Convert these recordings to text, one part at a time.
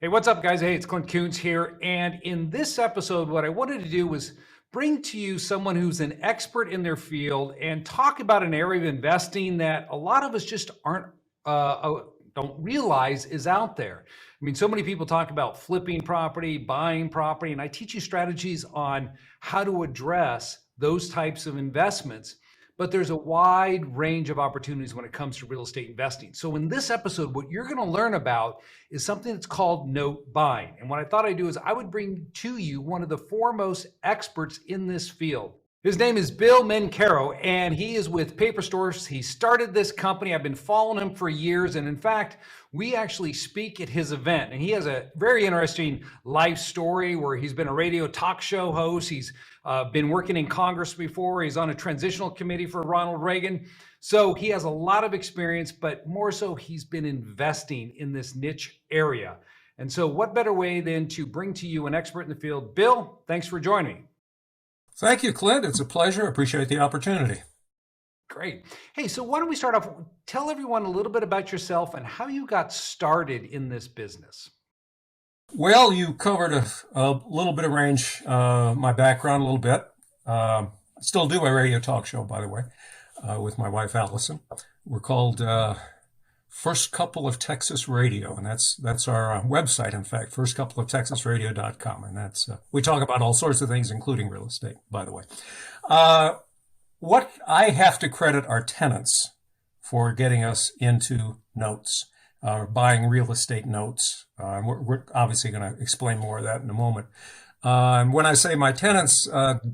Hey, what's up, guys? Hey, it's Clint Coons here. And in this episode, what I wanted to do was bring to you someone who's an expert in their field and talk about an area of investing that a lot of us just aren't, don't realize is out there. I mean, so many people talk about flipping property, buying property, and I teach you strategies on how to address those types of investments. But there's a wide range of opportunities when it comes to real estate investing. So, in this episode, what you're going to learn about is something that's called note buying. And what I thought I'd do is I would bring to you one of the foremost experts in this field. His name is Bill Mencarow, and he is with Paper Stores. He started this company. I've been following him for years. And in fact, we actually speak at his event. And he has a very interesting life story where he's been a radio talk show host. He's been working in Congress before. He's on a transitional committee for Ronald Reagan. So he has a lot of experience, but more so, he's been investing in this niche area. And so what better way than to bring to you an expert in the field? Bill, thanks for joining me. Thank you, Clint. It's a pleasure. I appreciate the opportunity. Great. Hey, so why don't we start off? Tell everyone a little bit about yourself and how you got started in this business. Well, you covered a little bit of range, my background a little bit. I still do a radio talk show, by the way, with my wife, Allison. We're called First Couple of Texas Radio, and that's our website, in fact, firstcoupleoftexasradio.com. And that's we talk about all sorts of things, including real estate, by the way. What I have to credit our tenants for getting us into notes, buying real estate notes. We're obviously going to explain more of that in a moment. When I say my tenants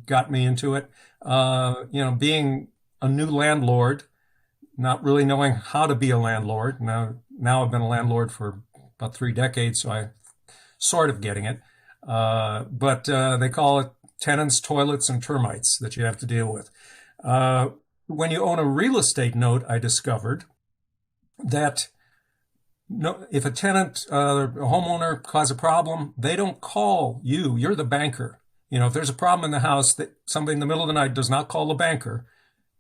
got me into it, being a new landlord, not really knowing how to be a landlord. Now I've been a landlord for about 3 decades, so I sort of getting it. But they call it tenants, toilets, and termites that you have to deal with. When you own a real estate note, I discovered that if a tenant, a homeowner cause a problem, they don't call you. You're the banker. If there's a problem in the house, that somebody in the middle of the night does not call the banker.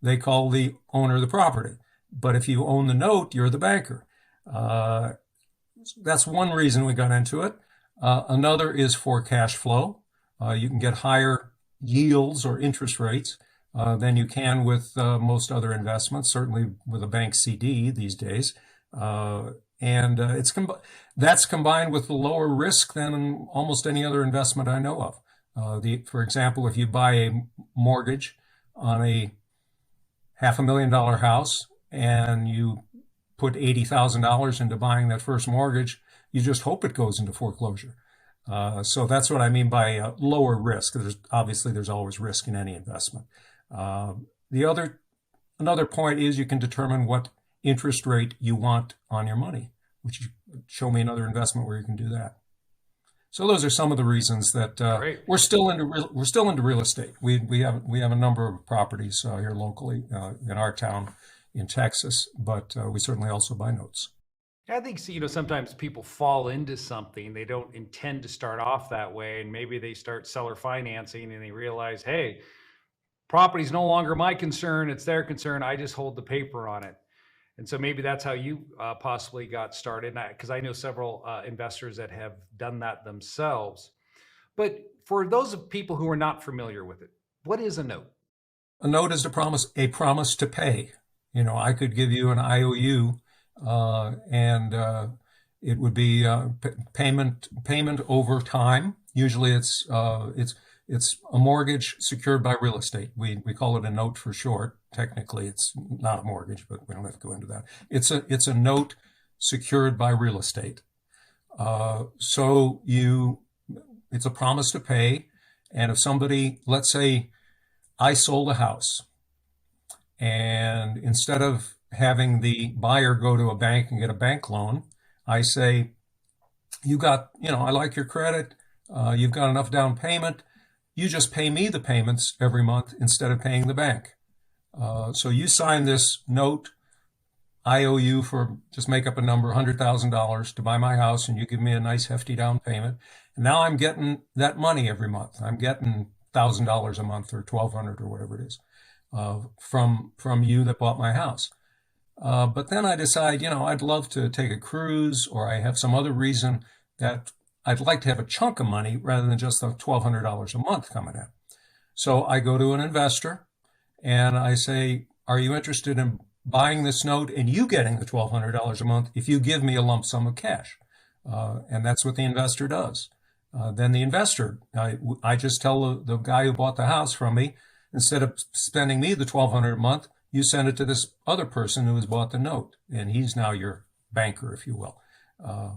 They call the owner of the property. But if you own the note, you're the banker. That's one reason we got into it. Another is for cash flow. You can get higher yields or interest rates than you can with most other investments, certainly with a bank CD these days. And that's combined with the lower risk than almost any other investment I know of. For example, if you buy a mortgage on a $500,000 house and you put $80,000 into buying that first mortgage, you just hope it goes into foreclosure. So that's what I mean by lower risk. There's always risk in any investment. Another point is you can determine what interest rate you want on your money, which you show me another investment where you can do that. So those are some of the reasons that we're still into real estate. We have a number of properties here locally in our town in Texas, but we certainly also buy notes. I think sometimes people fall into something they don't intend to start off that way, and maybe they start seller financing and they realize, hey, property's no longer my concern; it's their concern. I just hold the paper on it. And so maybe that's how you possibly got started, because I know several investors that have done that themselves. But for those of people who are not familiar with it, what is a note? A note is a promise to pay. I could give you an IOU, and it would be payment over time. Usually, it's a mortgage secured by real estate. We call it a note for short. Technically, it's not a mortgage, but we don't have to go into that. It's a note secured by real estate. So it's a promise to pay. And if somebody, let's say I sold a house, and instead of having the buyer go to a bank and get a bank loan, I say, I like your credit. You've got enough down payment. You just pay me the payments every month instead of paying the bank. So you sign this note, IOU for, just make up a number, $100,000 to buy my house, and you give me a nice hefty down payment. And now I'm getting that money every month. I'm getting $1,000 a month or $1,200 or whatever it is from you that bought my house. But then I decide, I'd love to take a cruise, or I have some other reason that I'd like to have a chunk of money rather than just the $1,200 a month coming in. So I go to an investor and I say, are you interested in buying this note and you getting the $1,200 a month if you give me a lump sum of cash? And that's what the investor does. Then the investor, I just tell the guy who bought the house from me, instead of spending me the $1,200 a month, you send it to this other person who has bought the note, and he's now your banker, if you will.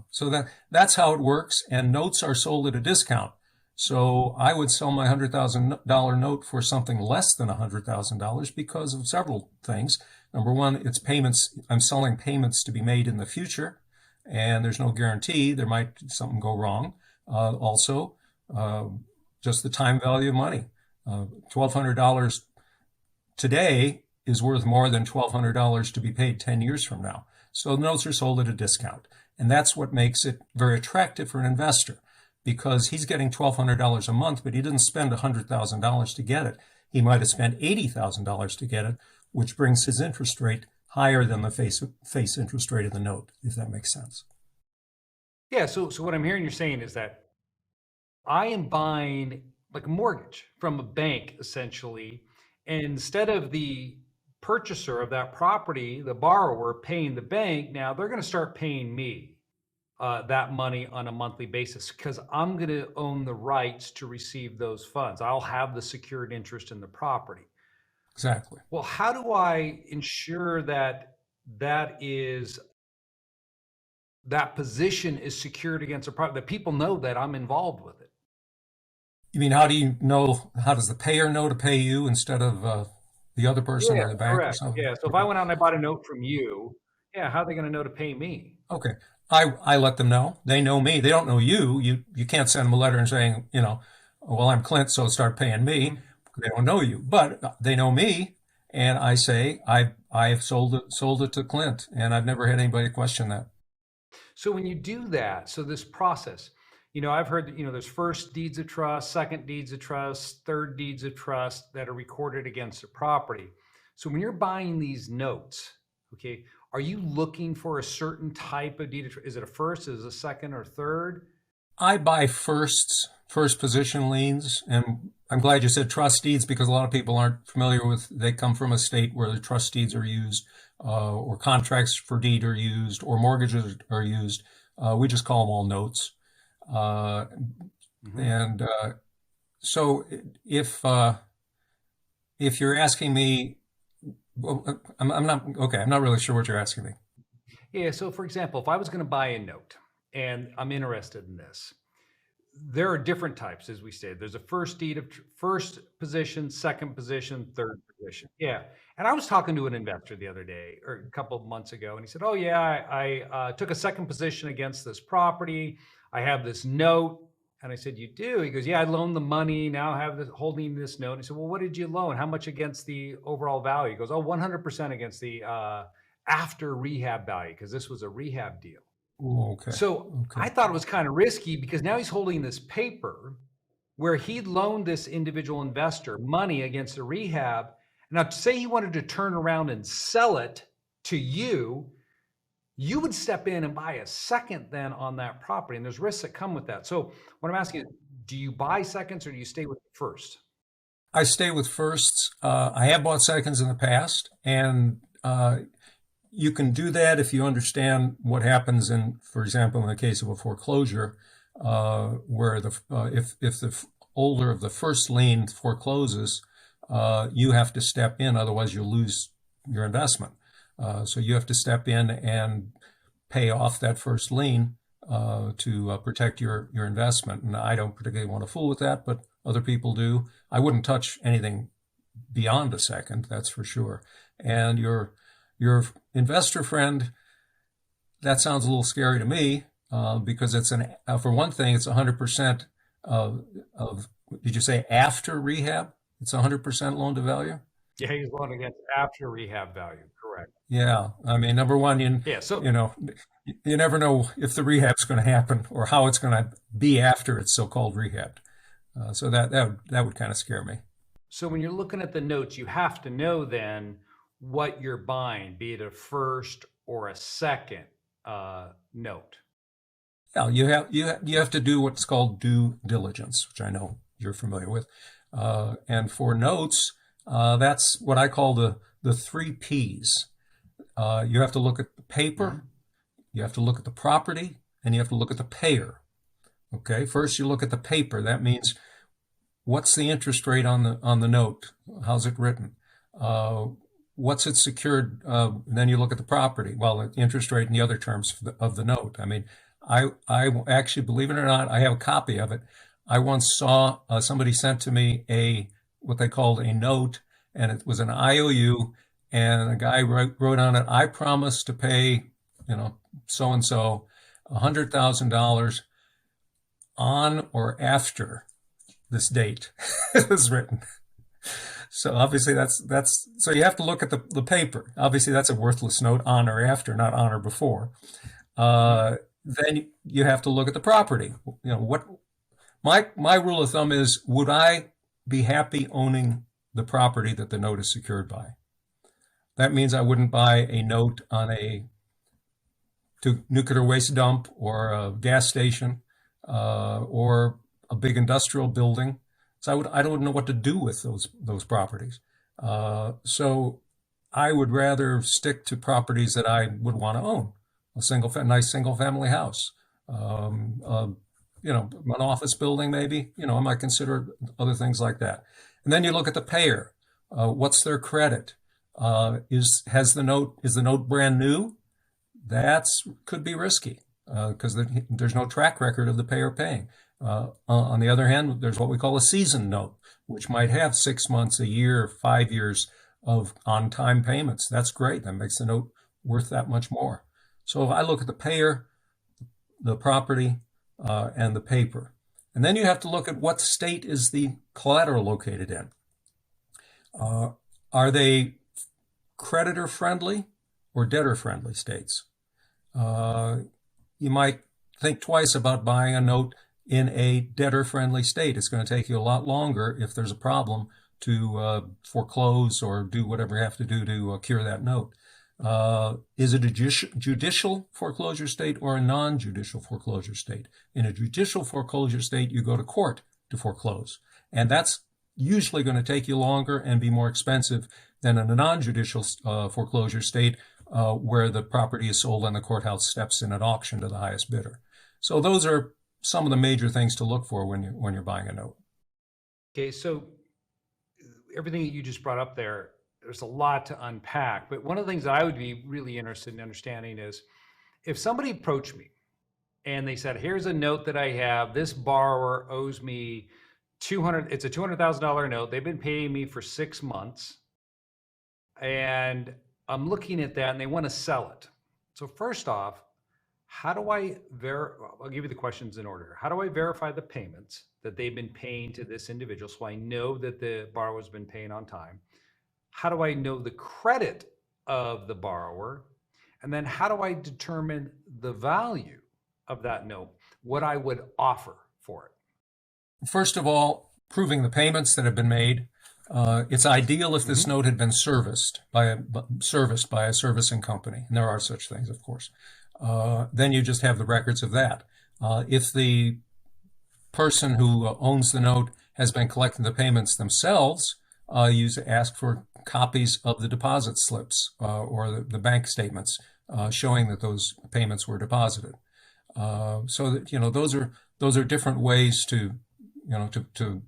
So that's how it works, and notes are sold at a discount. So I would sell my $100,000 note for something less than $100,000 because of several things. Number one, it's payments. I'm selling payments to be made in the future, and there's no guarantee. There might something go wrong. Also, just the time value of money. $1,200 today is worth more than $1,200 to be paid 10 years from now. So the notes are sold at a discount. And that's what makes it very attractive for an investor, because he's getting $1,200 a month, but he didn't spend $100,000 to get it. He might have spent $80,000 to get it, which brings his interest rate higher than the face interest rate of the note, if that makes sense. Yeah. So what I'm hearing you're saying is that I am buying like a mortgage from a bank essentially. And instead of the purchaser of that property, the borrower paying the bank, now they're going to start paying me that money on a monthly basis because I'm going to own the rights to receive those funds. I'll have the secured interest in the property. Exactly. Well, how do I ensure that that position is secured against a property, that people know that I'm involved with it? You mean, how do you know? How does the payer know to pay you instead of the other person Yeah, or the bank or correct. something? Yeah. So if I went out and I bought a note from you, yeah, how are they going to know to pay me? Okay. I let them know. They know me. They don't know you. You can't send them a letter and saying, well, I'm Clint, so start paying me. Mhm. They don't know you, but they know me. And I say, I've sold it to Clint, and I've never had anybody question that. So when you do that, so this process, I've heard that, there's first deeds of trust, second deeds of trust, third deeds of trust that are recorded against the property. So when you're buying these notes, okay, are you looking for a certain type of deed of trust? Is it a first, is it a second or third? I buy first position liens, and I'm glad you said trust deeds because a lot of people aren't familiar with. They come from a state where the trust deeds are used, or contracts for deed are used, or mortgages are used. We just call them all notes. Uh, Mhm. and so if you're asking me, well, I'm not okay. I'm not really sure what you're asking me. Yeah. So for example, if I was going to buy a note and I'm interested in this, there are different types, as we said. There's a first deed of first position, second position, third position. Yeah. And I was talking to an investor the other day or a couple of months ago, and he said, "Oh yeah, I took a second position against this property. I have this note." And I said, "You do?" He goes, "Yeah, I loaned the money. Now I have this holding this note." And I said, "Well, what did you loan? How much against the overall value?" He goes, "Oh, 100% against the after rehab value because this was a rehab deal." Ooh, okay, So okay. I thought it was kind of risky because now he's holding this paper where he loaned this individual investor money against a rehab. Now, say he wanted to turn around and sell it to you, you would step in and buy a second then on that property. And there's risks that come with that. So what I'm asking is, do you buy seconds or do you stay with the first? I stay with firsts. I have bought seconds in the past, and you can do that if you understand what happens in, for example, in the case of a foreclosure, where if the holder of the first lien forecloses, you have to step in, otherwise you'll lose your investment. So you have to step in and pay off that first lien to protect your investment. And I don't particularly want to fool with that, but other people do. I wouldn't touch anything beyond a second, that's for sure. And your investor friend, that sounds a little scary to me because it's for one thing, it's 100% of, did you say after rehab? It's 100% loan to value? Yeah, he's loaning against after rehab value. Correct. Yeah. I mean, number one, Yeah. you know, you never know if the rehab's going to happen or how it's going to be after it's so-called rehabbed. So that would kind of scare me. So when you're looking at the notes, you have to know then what you're buying, be it a first or a second note. Now you have to do what's called due diligence, which I know you're familiar with. And for notes, that's what I call the three P's. You have to look at the paper, you have to look at the property, and you have to look at the payer. Okay, first you look at the paper. That means what's the interest rate on the note? How's it written? What's it secured? Then you look at the property. Well, the interest rate and the other terms of the note. I mean, I actually, believe it or not, I have a copy of it. I once saw somebody sent to me what they called a note, and it was an IOU, and a guy wrote on it, "I promise to pay, so and so, $100,000 on or after this date." It was written. So obviously that's so you have to look at the paper. Obviously that's a worthless note, on or after, not on or before. Then you have to look at the property. What my rule of thumb is: would I be happy owning the property that the note is secured by? That means I wouldn't buy a note on to nuclear waste dump or a gas station or a big industrial building. So I don't know what to do with those properties. So I would rather stick to properties that I would want to own. Nice single family house, an office building maybe. I might consider other things like that. And then you look at the payer. What's their credit? Is the note brand new? Could be risky because there's no track record of the payer paying. On the other hand, there's what we call a seasoned note, which might have 6 months, a year, 5 years of on-time payments. That's great. That makes the note worth that much more. So I look at the payer, the property, and the paper. And then you have to look at what state is the collateral located in. Are they creditor-friendly or debtor-friendly states? You might think twice about buying a note in a debtor-friendly state. It's going to take you a lot longer if there's a problem to foreclose or do whatever you have to do to cure that note. Is it a judicial foreclosure state or a non-judicial foreclosure state? In a judicial foreclosure state, you go to court to foreclose. And that's usually going to take you longer and be more expensive than in a non-judicial foreclosure state where the property is sold and the courthouse steps in at auction to the highest bidder. So those are some of the major things to look for when you're buying a note. Okay, so everything that you just brought up there's a lot to unpack. But one of the things that I would be really interested in understanding is if somebody approached me and they said, "Here's a note that I have. This borrower owes me it's a $200,000 note. They've been paying me for 6 months, and I'm looking at that, and they want to sell it." So first off, how do I'll give you the questions in order. How do I verify the payments that they've been paying to this individual so I know that the borrower's been paying on time? How do I know the credit of the borrower? And then how do I determine the value of that note, what I would offer for it? First of all, proving the payments that have been made. It's ideal if this note had been serviced by a servicing company, and there are such things, of course. Then you just have the records of that. If the person who owns the note has been collecting the payments themselves, you ask for copies of the deposit slips or the bank statements showing that those payments were deposited. So that those are different ways to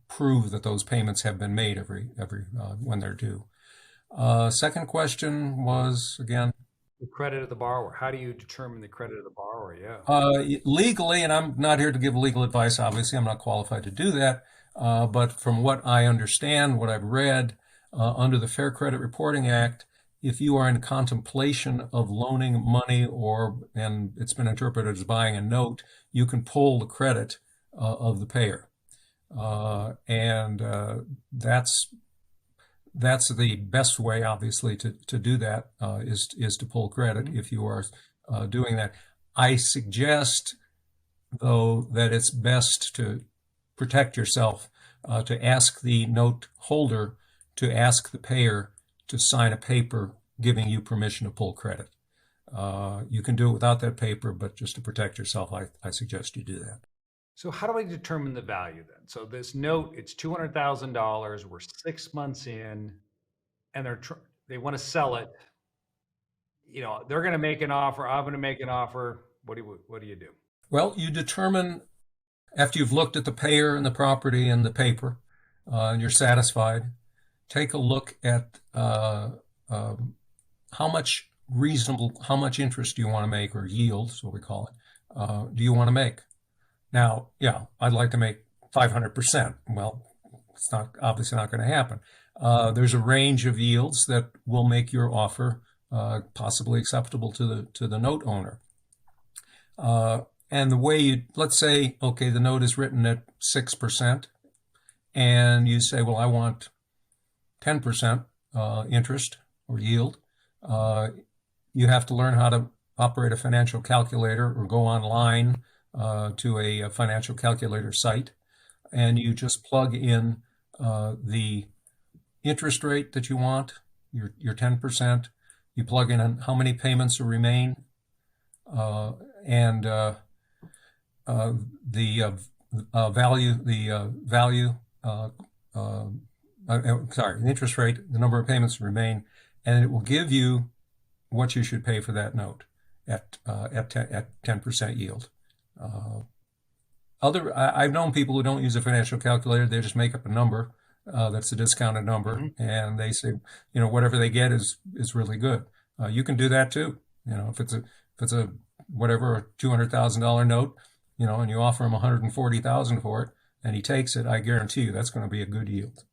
prove that those payments have been made every when they're due. Second question was, again, the credit of the borrower. How do you determine the credit of the borrower? Yeah. Legally, and I'm not here to give legal advice, obviously, I'm not qualified to do that. But from what I understand, what I've read, under the Fair Credit Reporting Act, if you are in contemplation of loaning money and it's been interpreted as buying a note, you can pull the credit of the payer. And that's the best way, obviously, to do that, is to pull credit if you are doing that. I suggest, though, that it's best to protect yourself, to ask the note holder to ask the payer to sign a paper giving you permission to pull credit. You can do it without that paper, but just to protect yourself, I suggest you do that. So how do I determine the value then? So this note, it's $200,000. We're 6 months in, and they want to sell it. They're going to make an offer. I'm going to make an offer. What do you do? Well, you determine after you've looked at the payer and the property and the paper, and you're satisfied. Take a look at how much interest do you want to make, or yield, is what we call it, do you want to make? Now, yeah, I'd like to make 500%. Well, it's obviously not going to happen. There's a range of yields that will make your offer possibly acceptable to the note owner. And the way let's say, okay, the note is written at 6%, and you say, well, I want 10% interest or yield. You have to learn how to operate a financial calculator or go online to a financial calculator site, and you just plug in the interest rate that you want, your 10%. You plug in how many payments remain, and the interest rate, the number of payments remain, and it will give you what you should pay for that note at 10% yield. I've known people who don't use a financial calculator; they just make up a number that's a discounted number, and they say, whatever they get is really good. You can do that too. If it's a $200,000 note, and you offer him $140,000 for it, and he takes it, I guarantee you that's going to be a good yield.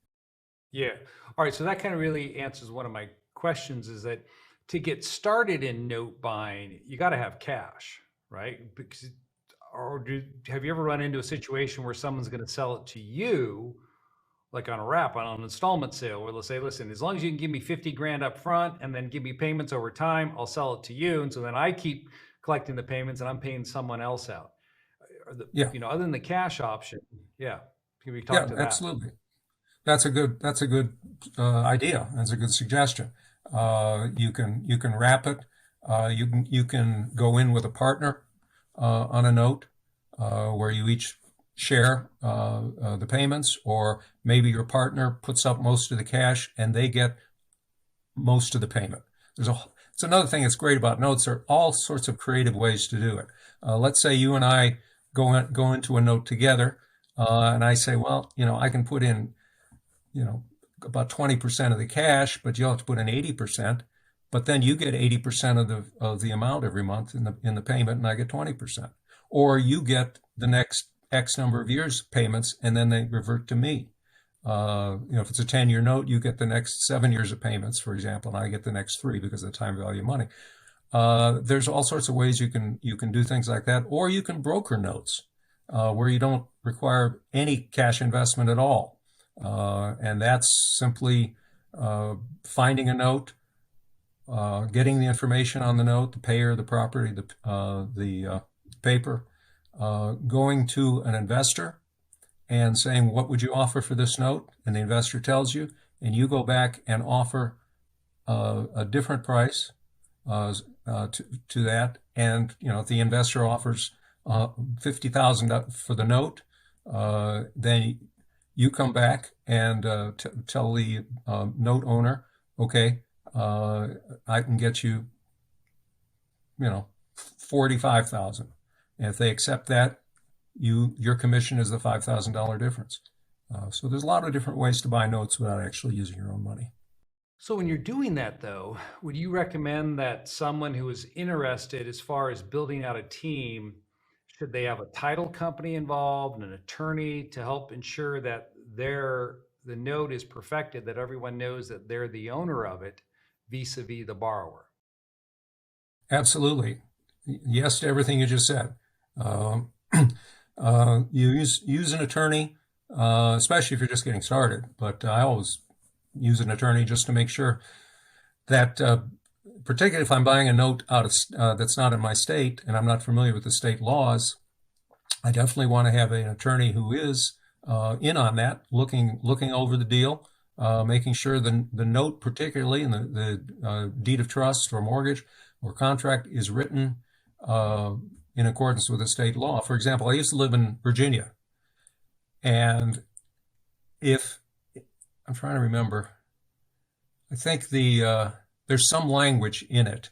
Yeah. All right. So that kind of really answers one of my questions, is that to get started in note buying, you got to have cash, right? Have you ever run into a situation where someone's going to sell it to you, like on an installment sale, where they'll say, listen, as long as you can give me 50 grand up front and then give me payments over time, I'll sell it to you. And so then I keep collecting the payments and I'm paying someone else out. Other than the cash option. Yeah. Can we talk to that? Absolutely. That's a good idea. That's a good suggestion. You can wrap it. You can go in with a partner on a note where you each share the payments, or maybe your partner puts up most of the cash and they get most of the payment. It's another thing that's great about notes. There are all sorts of creative ways to do it. Let's say you and I go into a note together, and I say, well, I can put in, about 20% of the cash, but you'll have to put in 80%. But then you get 80% of the amount every month in the payment, and I get 20%. Or you get the next X number of years payments, and then they revert to me. If it's a 10-year note, you get the next 7 years of payments, for example, and I get the next 3 because of the time value of money. There's all sorts of ways you can do things like that, or you can broker notes where you don't require any cash investment at all, and that's simply finding a note, getting the information on the note, the payer, the property, the paper, going to an investor and saying, what would you offer for this note? And the investor tells you, and you go back and offer a different price to that. And if the investor offers $50,000 for the note, then you come back and tell the note owner, okay, I can get you, $45,000. And if they accept that, your commission is the $5,000 difference. So there's a lot of different ways to buy notes without actually using your own money. So when you're doing that, though, would you recommend that someone who is interested as far as building out a team, should they have a title company involved, an attorney to help ensure that the note is perfected, that everyone knows that they're the owner of it vis-a-vis the borrower? Absolutely. Yes to everything you just said. You use an attorney, especially if you're just getting started. But I always use an attorney just to make sure that, particularly if I'm buying a note that's not in my state and I'm not familiar with the state laws, I definitely want to have an attorney who is in on that, looking over the deal, making sure the note particularly, and the deed of trust or mortgage or contract is written in accordance with the state law. For example, I used to live in Virginia, and if I'm trying to remember, I think there's some language in it,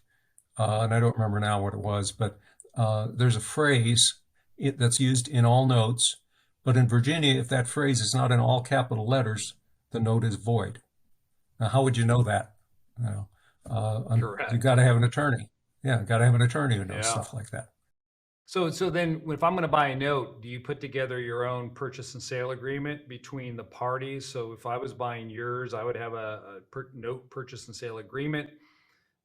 and I don't remember now what it was, but there's a phrase that's used in all notes. But in Virginia, if that phrase is not in all capital letters, the note is void. Now, how would you know that? You know, you got Correct. to have an attorney. Yeah, got to have an attorney who knows Yeah. stuff like that. So then if I'm going to buy a note, do you put together your own purchase and sale agreement between the parties? So if I was buying yours, I would have a note purchase and sale agreement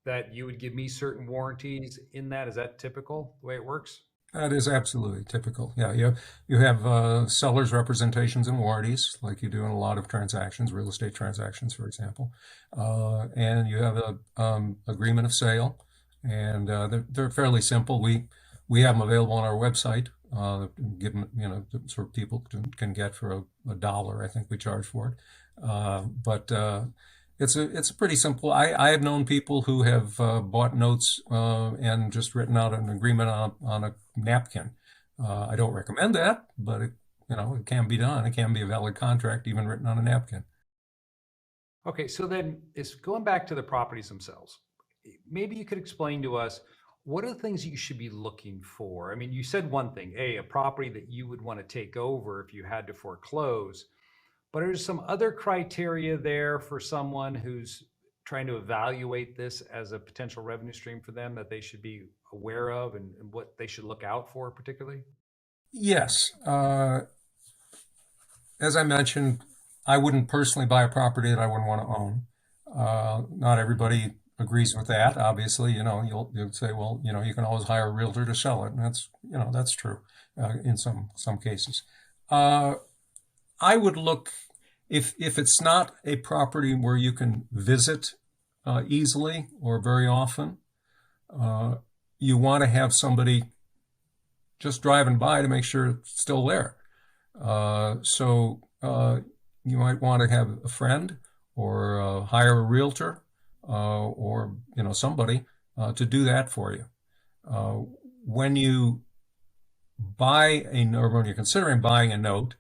that you would give me certain warranties in that. Is that typical the way it works? That is absolutely typical. Yeah, you have seller's representations and warranties, like you do in a lot of transactions, real estate transactions, for example, and you have a agreement of sale, and they're fairly simple. We have them available on our website. Give them, sort of people can get for a dollar. I think we charge for it, but it's a pretty simple. I have known people who have bought notes and just written out an agreement on a napkin. I don't recommend that, but it can be done. It can be a valid contract, even written on a napkin. Okay, so then it's going back to the properties themselves. Maybe you could explain to us what are the things you should be looking for? I mean, you said one thing, a property that you would want to take over if you had to foreclose. But are there some other criteria there for someone who's trying to evaluate this as a potential revenue stream for them that they should be aware of and what they should look out for particularly? Yes. As I mentioned, I wouldn't personally buy a property that I wouldn't want to own. Not everybody agrees with that. Obviously, you'll say, well, you can always hire a realtor to sell it, and that's true in some cases. I would look if it's not a property where you can visit easily or very often. You want to have somebody just driving by to make sure it's still there. So you might want to have a friend or hire a realtor or somebody to do that for you. When you or when you're considering buying a note,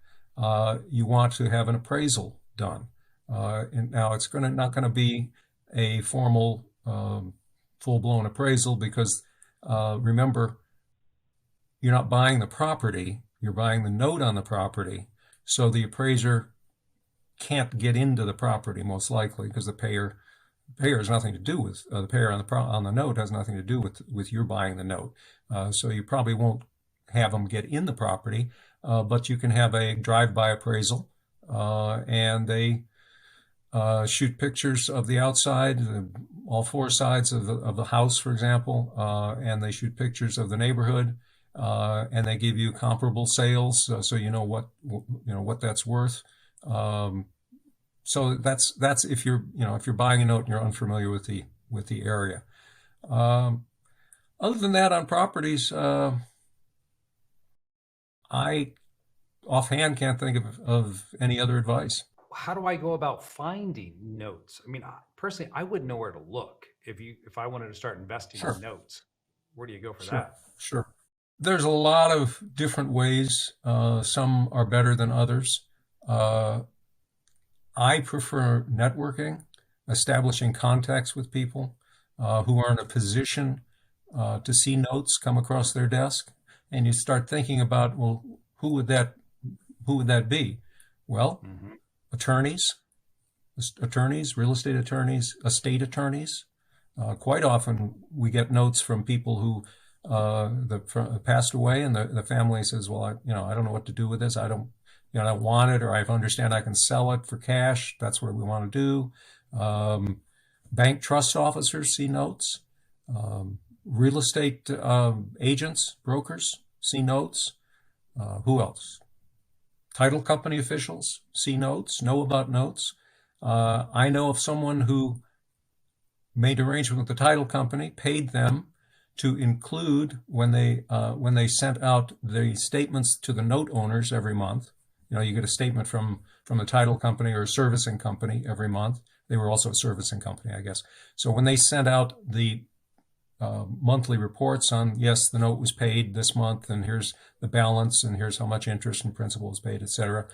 you want to have an appraisal done. And now it's not going to be a formal, full-blown appraisal because remember, you're not buying the property, you're buying the note on the property. So the appraiser can't get into the property most likely because the payer has nothing to do with the payer on the note has nothing to do with your buying the note. So you probably won't have them get in the property, but you can have a drive-by appraisal, and they shoot pictures of the outside, all four sides of the house, for example, and they shoot pictures of the neighborhood, and they give you comparable sales, so you know what that's worth. So that's if you're buying a note and you're unfamiliar with the area. Other than that, on properties, I offhand can't think of any other advice. How do I go about finding notes? I mean, personally, I wouldn't know where to look if I wanted to start investing Sure, in notes. Where do you go for sure, that? sure. There's a lot of different ways. Some are better than others. I prefer networking, establishing contacts with people who are in a position to see notes come across their desk, and you start thinking about, well, who would that be? Well, Hmm. attorneys, real estate attorneys, estate attorneys. Quite often, we get notes from people who passed away, and the family says, "Well, I don't know what to do with this. I don't want it, or I understand I can sell it for cash. That's what we want to do." Bank trust officers see notes. Real estate agents, brokers see notes. Who else? Title company officials see notes, know about notes. I know of someone who made arrangement with the title company, paid them to include when they sent out the statements to the note owners every month. You get a statement from the title company or a servicing company every month. They were also a servicing company, I guess. So when they sent out the monthly reports on, yes, the note was paid this month, and here's the balance, and here's how much interest and principal was paid, etc.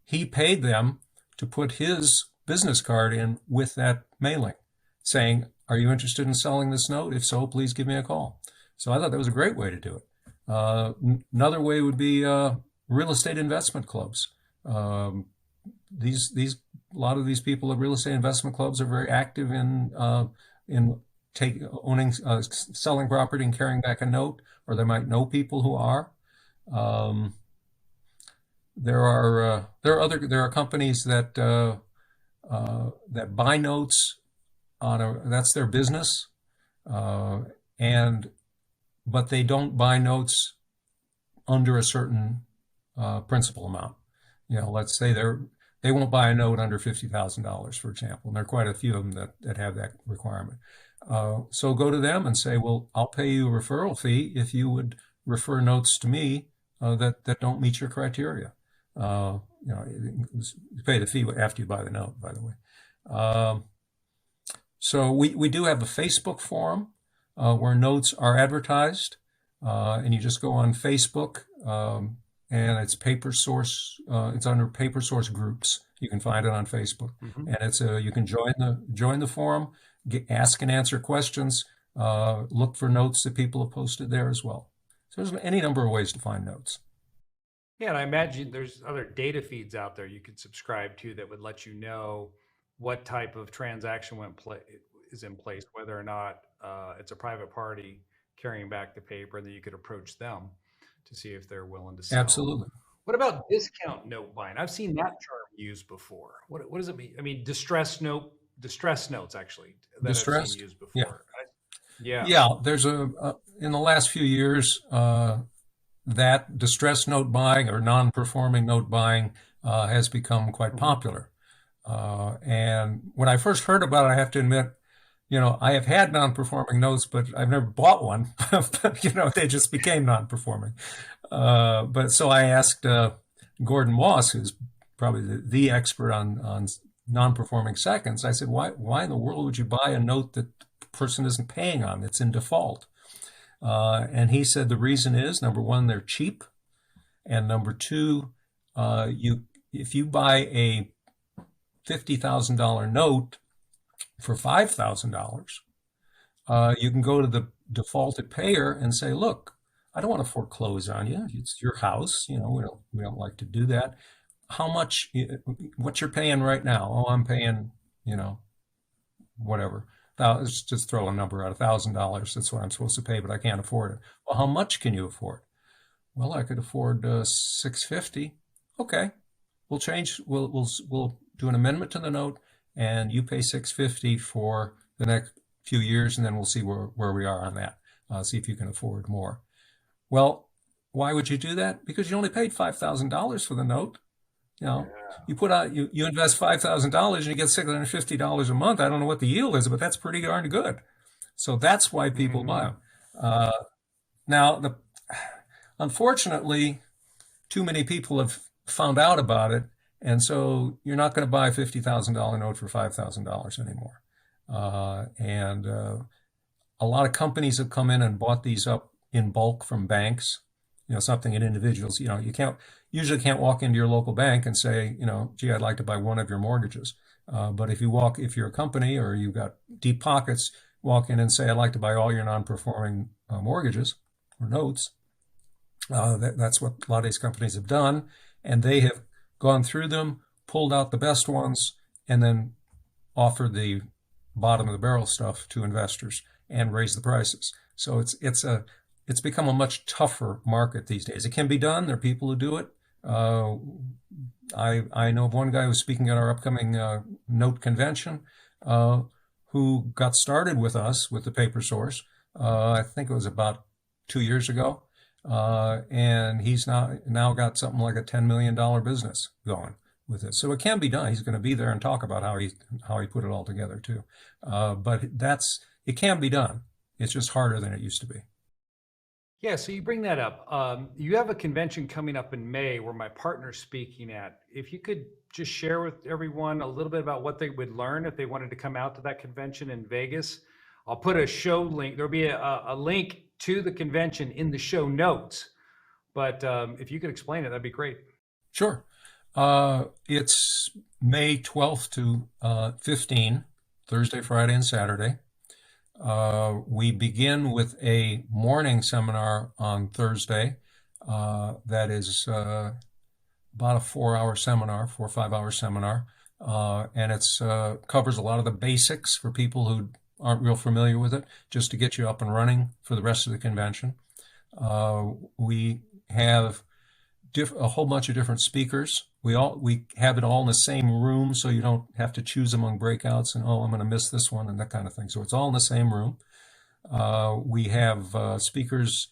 He paid them to put his business card in with that mailing saying, are you interested in selling this note? If so, please give me a call. So I thought that was a great way to do it. Another way would be real estate investment clubs. A lot of these people at real estate investment clubs are very active in selling property and carrying back a note, or they might know people who are. There are companies that buy notes that's their business, but they don't buy notes under a certain principal amount. Let's say they won't buy a note under $50,000, for example, and there are quite a few of them that have that requirement. So go to them and say, well, I'll pay you a referral fee if you would refer notes to me that don't meet your criteria. You pay the fee after you buy the note, by the way. So we do have a Facebook forum where notes are advertised, and you just go on Facebook, and it's Paper Source. It's under Paper Source Groups. You can find it on Facebook, and you can join the forum, ask and answer questions, look for notes that people have posted there as well. So there's any number of ways to find notes. Yeah, and I imagine there's other data feeds out there you could subscribe to that would let you know what type of transaction is in place, whether or not it's a private party carrying back the paper, and then you could approach them to see if they're willing to sell. Absolutely. What about discount note buying? I've seen that term used before. What does it mean? I mean, distress notes actually that I've seen used before. Yeah. There's in the last few years, that distress note buying or non-performing note buying has become quite popular. And when I first heard about it, I have to admit, I have had non-performing notes, but I've never bought one. They just became non-performing. But so I asked Gordon Moss, who's probably the expert on non-performing seconds. I said, why in the world would you buy a note that the person isn't paying on, that's in default? And he said the reason is, number one, they're cheap, and number two, if you buy a $50,000 note for $5,000, you can go to the defaulted payer and say, look, I don't want to foreclose on you. It's your house. We don't like to do that. How much, what you're paying right now? Oh, I'm paying, whatever. Let's just throw a number out, $1,000. That's what I'm supposed to pay, but I can't afford it. Well, how much can you afford? Well, I could afford $650. Okay, we'll do an amendment to the note, and you pay $650 for the next few years, and then we'll see where we are on that. See if you can afford more. Well, why would you do that? Because you only paid $5,000 for the note. You put out, you invest $5,000 and you get $650 a month. I don't know what the yield is, but that's pretty darn good. So that's why people buy them. Now, unfortunately, too many people have found out about it, and so you're not going to buy a $50,000 note for $5,000 anymore. And a lot of companies have come in and bought these up in bulk from banks. Something that individuals, you usually can't walk into your local bank and say, gee, I'd like to buy one of your mortgages. But if you're a company or you've got deep pockets, walk in and say, I'd like to buy all your non-performing mortgages or notes. That's what a lot of these companies have done. And they have gone through them, pulled out the best ones, and then offered the bottom of the barrel stuff to investors and raise the prices. So it's become a much tougher market these days. It can be done. There are people who do it. I know of one guy who's speaking at our upcoming note convention who got started with us with the Paper Source. I think it was about 2 years ago. And he's now got something like a $10 million business going with it. So it can be done. He's going to be there and talk about how he put it all together too. But it can be done. It's just harder than it used to be. Yeah, so you bring that up. You have a convention coming up in May where my partner's speaking at. If you could just share with everyone a little bit about what they would learn if they wanted to come out to that convention in Vegas. I'll put a show link. There'll be a link to the convention in the show notes. But if you could explain it, that'd be great. Sure. It's May 12th to 15, Thursday, Friday, and Saturday. We begin with a morning seminar on Thursday. That is about a 4-hour seminar, 4 or 5-hour seminar. And it's covers a lot of the basics for people who aren't real familiar with it, just to get you up and running for the rest of the convention. We have a whole bunch of different speakers. We have it all in the same room, so you don't have to choose among breakouts and, oh, I'm going to miss this one and that kind of thing. So it's all in the same room. We have speakers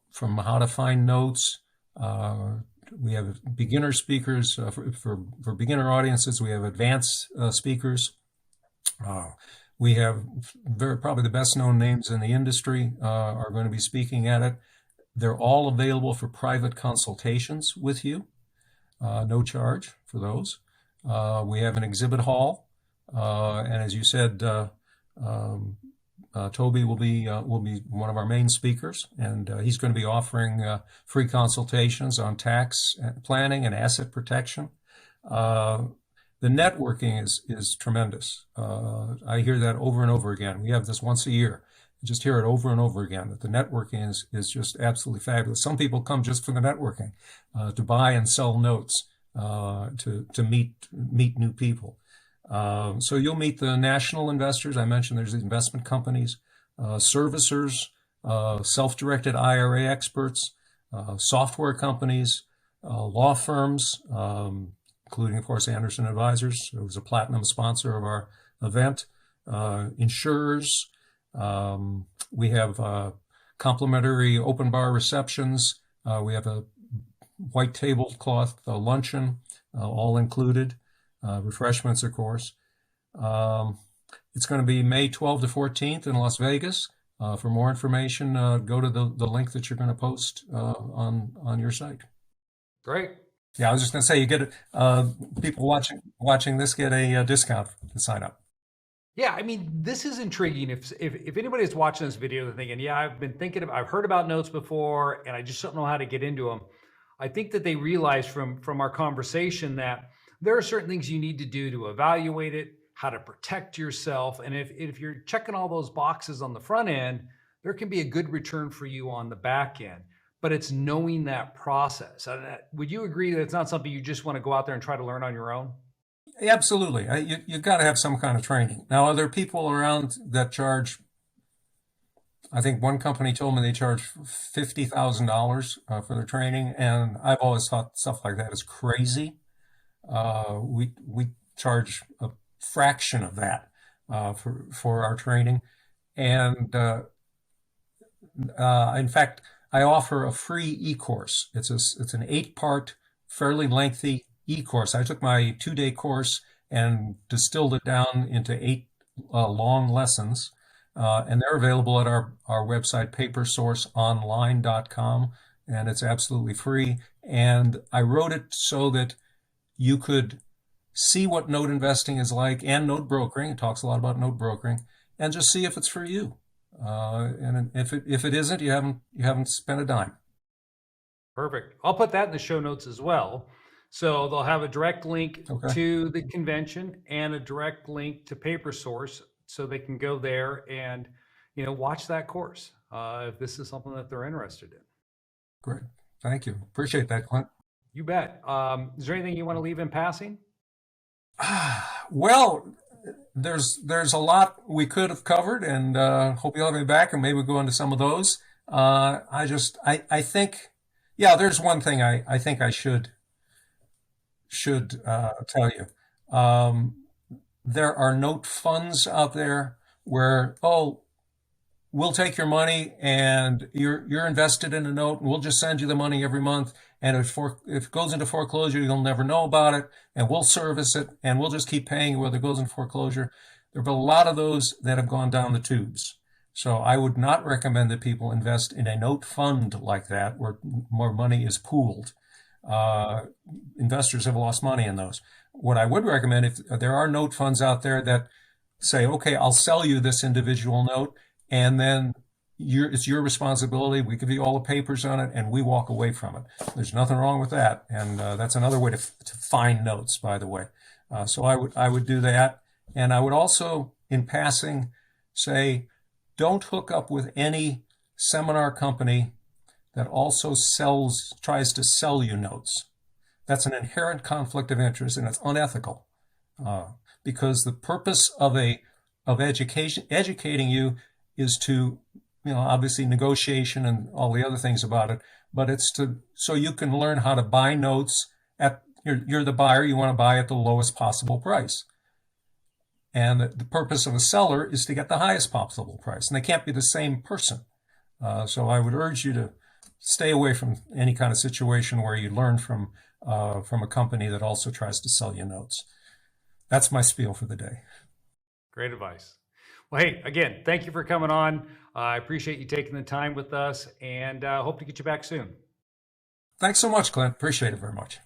from how to find notes. We have beginner speakers for beginner audiences. We have advanced speakers. We have probably the best known names in the industry are going to be speaking at it. They're all available for private consultations with you, no charge for those. We have an exhibit hall, and as you said, Toby will be one of our main speakers, and he's going to be offering free consultations on tax planning and asset protection. The networking is tremendous. I hear that over and over again. We have this once a year. Just hear it over and over again, that the networking is just absolutely fabulous. Some people come just for the networking, to buy and sell notes, to meet new people. So you'll meet the national investors. I mentioned there's the investment companies, servicers, self-directed IRA experts, software companies, law firms, including, of course, Anderson Advisors, who's a platinum sponsor of our event, insurers. We have complimentary open bar receptions. We have a white tablecloth luncheon, all included. Refreshments, of course. It's going to be May 12th to 14th in Las Vegas. For more information, go to the link that you're going to post on your site. Great. Yeah, I was just going to say, you get people watching this get a discount to sign up. Yeah, I mean, this is intriguing. If anybody is watching this video, they're thinking, yeah, I've heard about notes before, and I just don't know how to get into them. I think that they realize from our conversation that there are certain things you need to do to evaluate it, how to protect yourself. And if you're checking all those boxes on the front end, there can be a good return for you on the back end. But it's knowing that process. Would you agree that it's not something you just want to go out there and try to learn on your own? Absolutely. You've got to have some kind of training. Now, are there people around that charge? I think one company told me they charge $50,000 for their training, and I've always thought stuff like that is crazy. We charge a fraction of that for our training, and in fact, I offer a free e-course. It's an 8-part, fairly lengthy e-course. I took my 2-day course and distilled it down into 8 long lessons, and they're available at our website, papersourceonline.com, and it's absolutely free. And I wrote it so that you could see what note investing is like, and note brokering. It talks a lot about note brokering, and just see if it's for you. And if it isn't, you haven't spent a dime. Perfect. I'll put that in the show notes as well. So they'll have a direct link to the convention and a direct link to PaperSource, so they can go there and watch that course if this is something that they're interested in. Great. Thank you. Appreciate that, Clint. You bet. Is there anything you want to leave in passing? Well, there's a lot we could have covered, and hope you'll have me back, and maybe we'll go into some of those. I think, yeah, there's one thing I think I should tell you. There are note funds out there where, we'll take your money and you're invested in a note, and we'll just send you the money every month. And if it goes into foreclosure, you'll never know about it, and we'll service it, and we'll just keep paying you whether it goes into foreclosure. There have been a lot of those that have gone down the tubes. So I would not recommend that people invest in a note fund like that, where more money is pooled. Investors have lost money in those. What I would recommend, if there are note funds out there that say, okay, I'll sell you this individual note, and then it's your responsibility. We give you all the papers on it, and we walk away from it. There's nothing wrong with that, and that's another way to find notes, by the way. So I would do that, and I would also, in passing, say, don't hook up with any seminar company that also tries to sell you notes. That's an inherent conflict of interest, and it's unethical, because the purpose of educating you is to, obviously negotiation and all the other things about it, but it's so you can learn how to buy notes you're the buyer, you want to buy at the lowest possible price. And the purpose of a seller is to get the highest possible price, and they can't be the same person. So I would urge you to stay away from any kind of situation where you learn from a company that also tries to sell you notes. That's my spiel for the day. Great advice. Well, hey, again, thank you for coming on. I appreciate you taking the time with us, and hope to get you back soon. Thanks so much, Clint. Appreciate it very much.